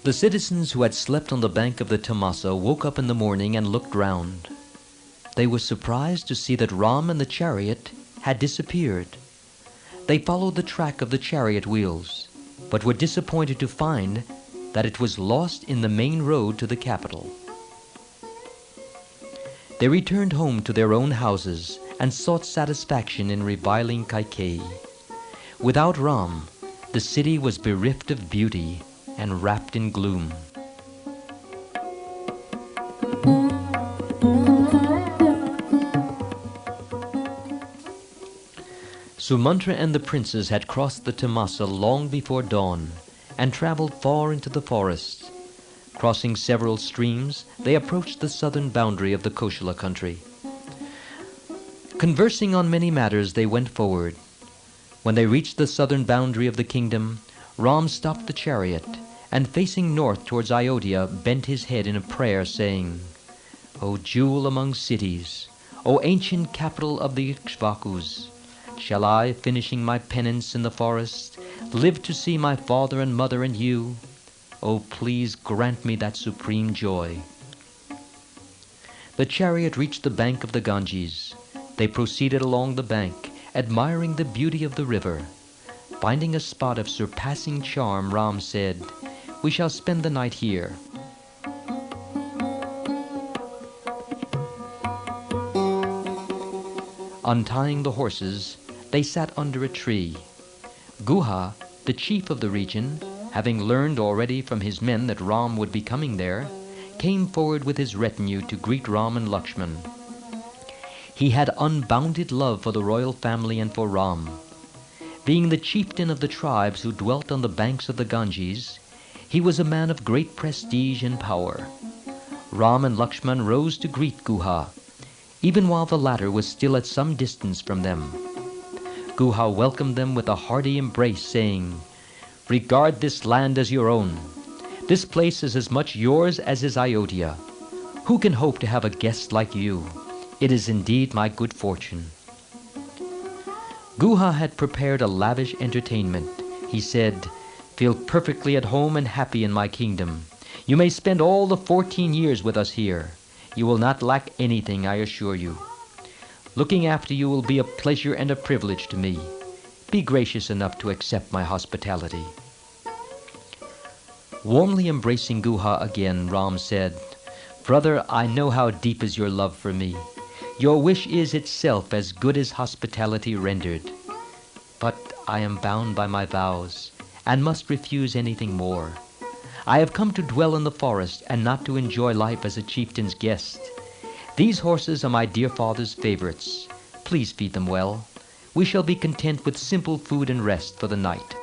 The citizens who had slept on the bank of the Tamasa woke up in the morning and looked round. They were surprised to see that Ram and the chariot had disappeared. They followed the track of the chariot wheels, but were disappointed to find that it was lost in the main road to the capital. They returned home to their own houses and sought satisfaction in reviling Kaikeyi. Without Ram, the city was bereft of beauty and wrapped in gloom. Sumantra and the princes had crossed the Tamasa long before dawn and traveled far into the forest. Crossing several streams, they approached the southern boundary of the Koshala country. Conversing on many matters, they went forward. When they reached the southern boundary of the kingdom, Ram stopped the chariot and, facing north towards Ayodhya, bent his head in a prayer, saying, "O jewel among cities, O ancient capital of the Ikshvakus, shall I, finishing my penance in the forest, live to see my father and mother and you? Oh, please grant me that supreme joy." The chariot reached the bank of the Ganges. They proceeded along the bank, admiring the beauty of the river. Finding a spot of surpassing charm, Ram said, "We shall spend the night here." Untying the horses, they sat under a tree. Guha, the chief of the region, having learned already from his men that Ram would be coming there, came forward with his retinue to greet Ram and Lakshman. He had unbounded love for the royal family and for Ram. Being the chieftain of the tribes who dwelt on the banks of the Ganges, he was a man of great prestige and power. Ram and Lakshman rose to greet Guha, even while the latter was still at some distance from them. Guha welcomed them with a hearty embrace, saying, "Regard this land as your own. This place is as much yours as is Ayodhya. Who can hope to have a guest like you? It is indeed my good fortune." Guha had prepared a lavish entertainment. He said, "Feel perfectly at home and happy in my kingdom. You may spend all the 14 years with us here. You will not lack anything, I assure you. Looking after you will be a pleasure and a privilege to me. Be gracious enough to accept my hospitality." Warmly embracing Guha again, Ram said, "Brother, I know how deep is your love for me. Your wish is itself as good as hospitality rendered. But I am bound by my vows, and must refuse anything more. I have come to dwell in the forest, and not to enjoy life as a chieftain's guest. These horses are my dear father's favorites. Please feed them well. We shall be content with simple food and rest for the night."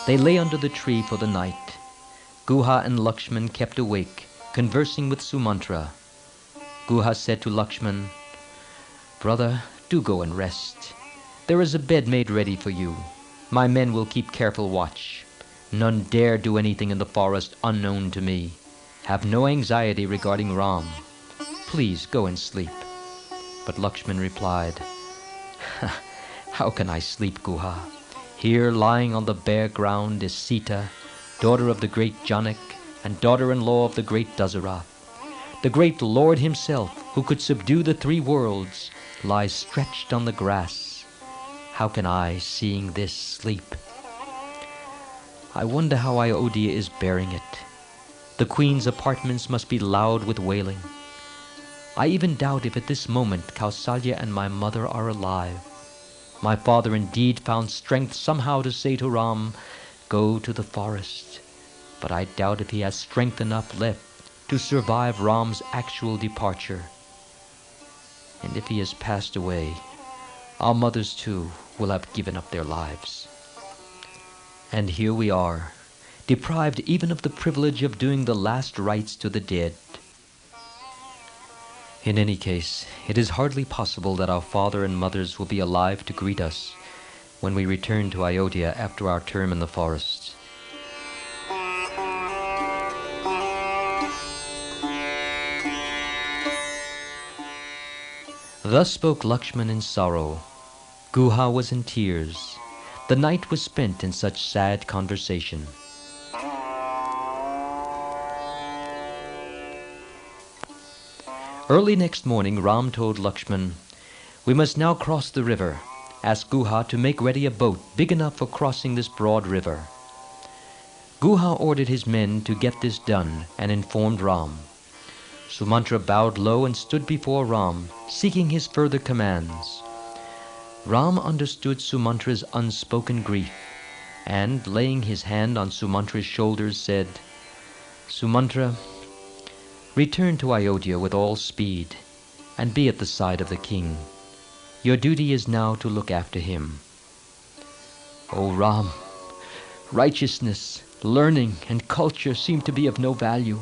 They lay under the tree for the night. Guha and Lakshman kept awake, conversing with Sumantra. Guha said to Lakshman, "Brother, do go and rest. There is a bed made ready for you. My men will keep careful watch. None dare do anything in the forest unknown to me. Have no anxiety regarding Ram. Please go and sleep." But Lakshman replied, "How can I sleep, Guha? Here, lying on the bare ground, is Sita, daughter of the great Janak and daughter-in-law of the great Dasarath. The great Lord himself, who could subdue the 3 worlds, lies stretched on the grass. How can I, seeing this, sleep? I wonder how Ayodhya is bearing it. The queen's apartments must be loud with wailing. I even doubt if at this moment Kausalya and my mother are alive. My father indeed found strength somehow to say to Ram, 'Go to the forest,' but I doubt if he has strength enough left to survive Ram's actual departure. And if he has passed away, our mothers too will have given up their lives. And here we are, deprived even of the privilege of doing the last rites to the dead. In any case, it is hardly possible that our father and mothers will be alive to greet us when we return to Ayodhya after our term in the forests. Thus spoke Lakshman in sorrow. Guha was in tears. The night was spent in such sad conversation. Early next morning, Ram told Lakshman, "We must now cross the river. Ask Guha to make ready a boat big enough for crossing this broad river." Guha ordered his men to get this done and informed Ram. Sumantra bowed low and stood before Ram, seeking his further commands. Ram understood Sumantra's unspoken grief, and, laying his hand on Sumantra's shoulders, said, "Sumantra, return to Ayodhya with all speed, and be at the side of the king. Your duty is now to look after him." "O Ram, righteousness, learning, and culture seem to be of no value.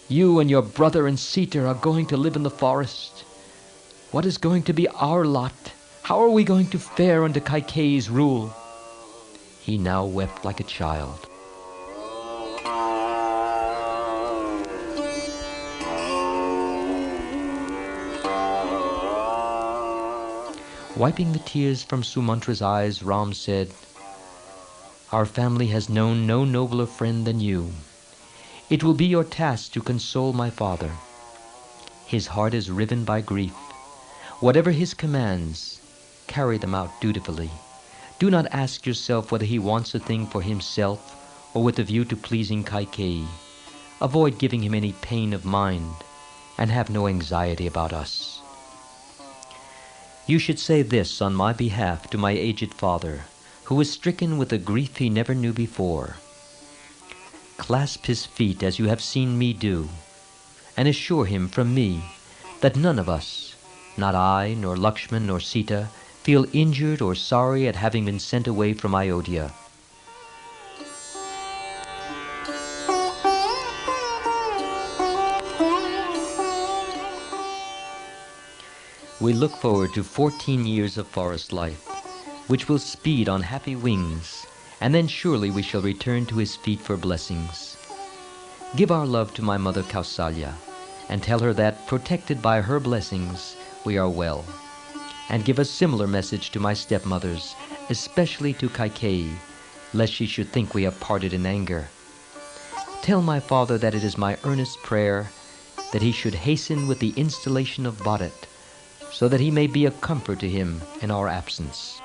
You and your brother and Sita are going to live in the forest. What is going to be our lot? How are we going to fare under Kaikeyi's rule?" He now wept like a child. Wiping the tears from Sumantra's eyes, Ram said, "Our family has known no nobler friend than you. It will be your task to console my father. His heart is riven by grief. Whatever his commands, carry them out dutifully. Do not ask yourself whether he wants a thing for himself or with a view to pleasing Kaikeyi. Avoid giving him any pain of mind, and have no anxiety about us. You should say this on my behalf to my aged father, who is stricken with a grief he never knew before. Clasp his feet as you have seen me do, and assure him from me that none of us, not I, nor Lakshman, nor Sita, feel injured or sorry at having been sent away from Ayodhya. We look forward to 14 years of forest life, which will speed on happy wings, and then surely we shall return to his feet for blessings. Give our love to my mother Kausalya, and tell her that, protected by her blessings, we are well. And give a similar message to my stepmothers, especially to Kaikeyi, lest she should think we have parted in anger. Tell my father that it is my earnest prayer that he should hasten with the installation of Bharat, so that he may be a comfort to him in our absence."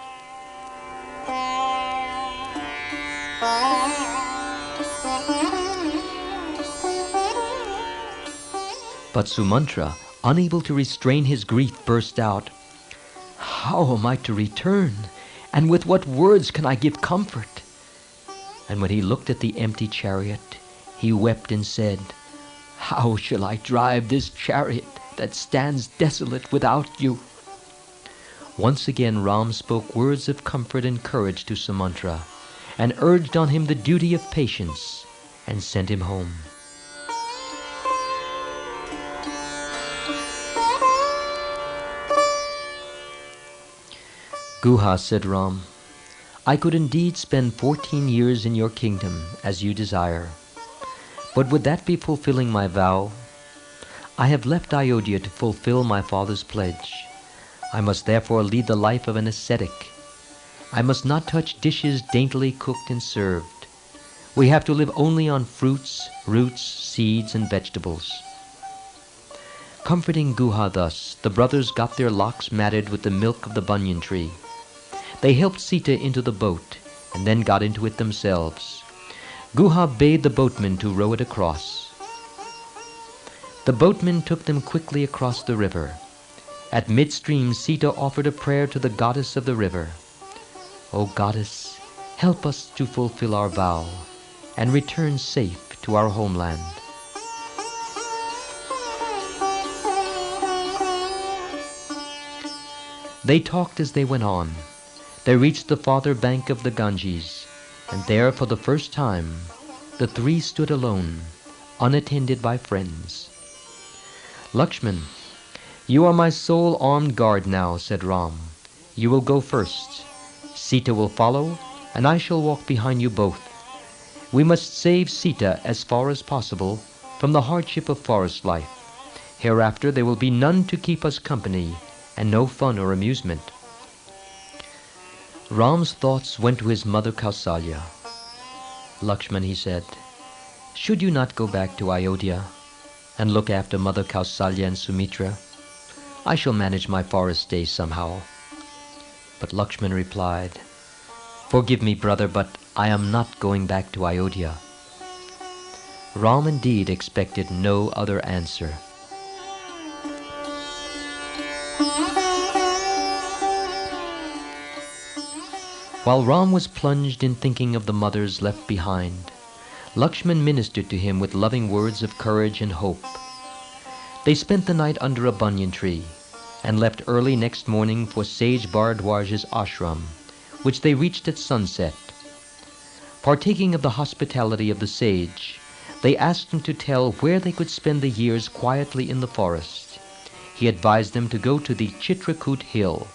But Sumantra, unable to restrain his grief, burst out, "How am I to return? And with what words can I give comfort?" And when he looked at the empty chariot, he wept and said, "How shall I drive this chariot that stands desolate without you?" Once again Ram spoke words of comfort and courage to Sumantra, and urged on him the duty of patience, and sent him home. "Guha," said Ram, "I could indeed spend 14 years in your kingdom, as you desire. But would that be fulfilling my vow? I have left Ayodhya to fulfill my father's pledge. I must therefore lead the life of an ascetic. I must not touch dishes daintily cooked and served. We have to live only on fruits, roots, seeds, and vegetables." Comforting Guha thus, the brothers got their locks matted with the milk of the banyan tree. They helped Sita into the boat, and then got into it themselves. Guha bade the boatmen to row it across. The boatmen took them quickly across the river. At midstream, Sita offered a prayer to the goddess of the river. "O goddess, help us to fulfill our vow, and return safe to our homeland." They talked as they went on. They reached the farther bank of the Ganges. And there for the first time the three stood alone, unattended by friends. "Lakshman, you are my sole armed guard now," said Ram. "You will go first. Sita will follow, and I shall walk behind you both. We must save Sita as far as possible from the hardship of forest life. Hereafter there will be none to keep us company, and no fun or amusement." Ram's thoughts went to his mother Kausalya. "Lakshman," he said, "should you not go back to Ayodhya and look after Mother Kausalya and Sumitra? I shall manage my forest days somehow." But Lakshman replied, "Forgive me, brother, but I am not going back to Ayodhya." Ram indeed expected no other answer. While Ram was plunged in thinking of the mothers left behind, Lakshman ministered to him with loving words of courage and hope. They spent the night under a banyan tree, and left early next morning for sage Bharadwaj's ashram, which they reached at sunset. Partaking of the hospitality of the sage, they asked him to tell where they could spend the years quietly in the forest. He advised them to go to the Chitrakoot hill,